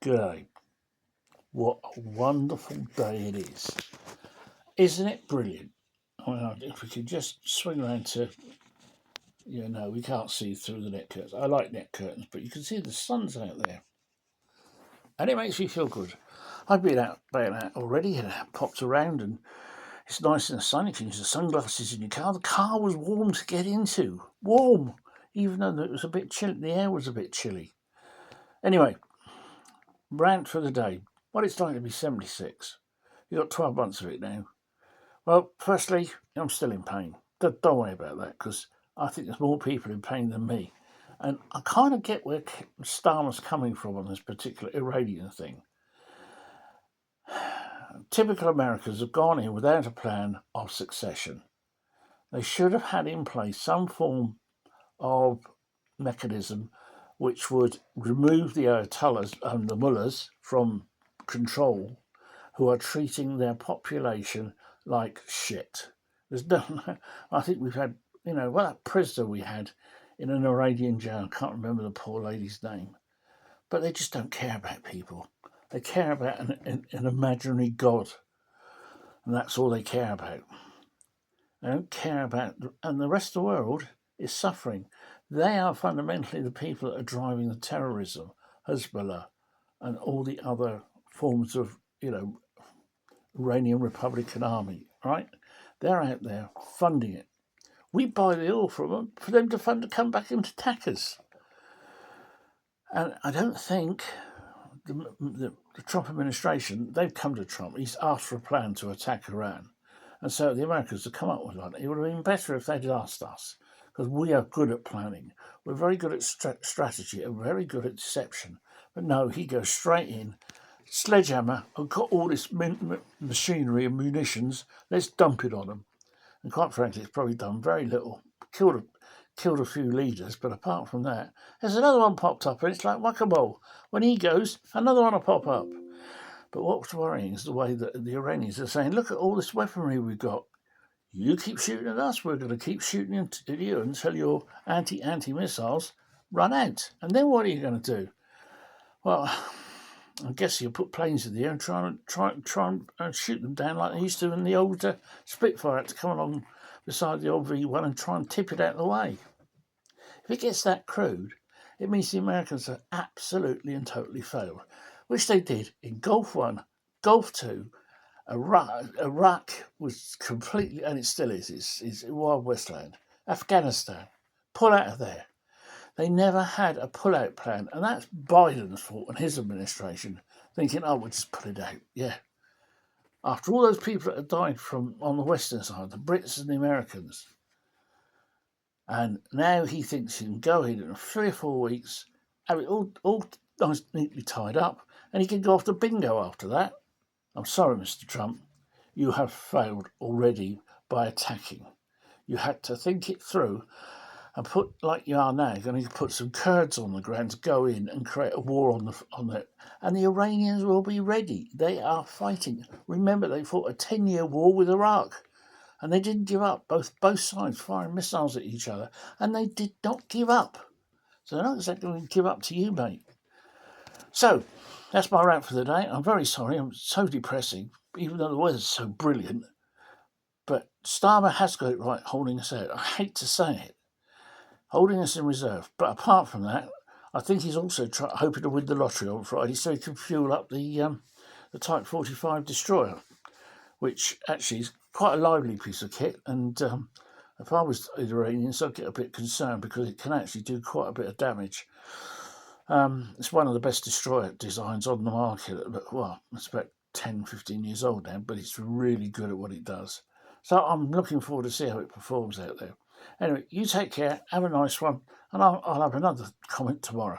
G'day. What a wonderful day it is. Isn't it brilliant? If we could just swing around to, we can't see through the net curtains. I like net curtains, but you can see the sun's out there. And it makes me feel good. I've been out already and popped around, and it's nice in the sun. You can use the sunglasses in your car. The car was warm to get into. Warm! Even though it was a bit chilly, the air was a bit chilly. Anyway, rant for the day. What it's like to be 76. You've got 12 months of it now. Well, firstly, I'm still in pain. Don't worry about that, because I think there's more people in pain than me. And I kind of get where Starmer's coming from on this particular Iranian thing. Typical Americans have gone in without a plan of succession. They should have had in place some form of mechanism which would remove the Ayatollahs and the mullahs from control, who are treating their population like shit. There's no, I think we've had, that prisoner we had in an Iranian jail, I can't remember the poor lady's name, but they just don't care about people. They care about an imaginary God, and that's all they care about. They don't care about, and the rest of the world is suffering. They are fundamentally the people that are driving the terrorism, Hezbollah, and all the other forms of, Iranian Republican Army, right? They're out there funding it. We buy the oil from them for them to fund to come back and attack us. And I don't think the Trump administration, they've come to Trump. He's asked for a plan to attack Iran. And so the Americans have come up with one. It would have been better if they'd asked us, because we are good at planning. We're very good at strategy and very good at deception. But no, he goes straight in, sledgehammer, and got all this machinery and munitions. Let's dump it on them. And quite frankly, it's probably done very little. Killed a few leaders, but apart from that, there's another one popped up, and it's like whack-a-mole. When he goes, another one will pop up. But what's worrying is the way that the Iranians are saying, look at all this weaponry we've got. You keep shooting at us, we're going to keep shooting at you until your anti-missiles run out. And then what are you going to do? Well, I guess you'll put planes in the air and try and shoot them down like they used to in the old Spitfire, had to come along beside the old V1 and try and tip it out of the way. If it gets that crude, it means the Americans have absolutely and totally failed, which they did in Gulf 1, Gulf 2, Iraq was completely, and it still is, it's Wild West land. Afghanistan, pull out of there. They never had a pull-out plan, and that's Biden's fault and his administration, thinking, we'll just pull it out. Yeah. After all those people that have died from on the western side, the Brits and the Americans, and now he thinks he can go in 3 or 4 weeks, have it all nice, neatly tied up, and he can go off to bingo after that. I'm sorry, Mr. Trump, you have failed already by attacking. You had to think it through and put, like you are now, going to put some Kurds on the ground to go in and create a war on it. And the Iranians will be ready. They are fighting. Remember, they fought a 10-year war with Iraq. And they didn't give up. Both sides firing missiles at each other. And they did not give up. So they're not exactly going to give up to you, mate. So, that's my rant for the day. I'm very sorry. I'm so depressing, even though the weather's so brilliant. But Starmer has got it right, holding us out. I hate to say it. Holding us in reserve. But apart from that, I think he's also hoping to win the lottery on Friday so he can fuel up the Type 45 destroyer, which actually is quite a lively piece of kit. And if I was Iranians, I'd get a bit concerned because it can actually do quite a bit of damage. It's one of the best destroyer designs on the market. Well, it's about 10, 15 years old now, but it's really good at what it does. So I'm looking forward to see how it performs out there. Anyway, you take care, have a nice one, and I'll have another comment tomorrow.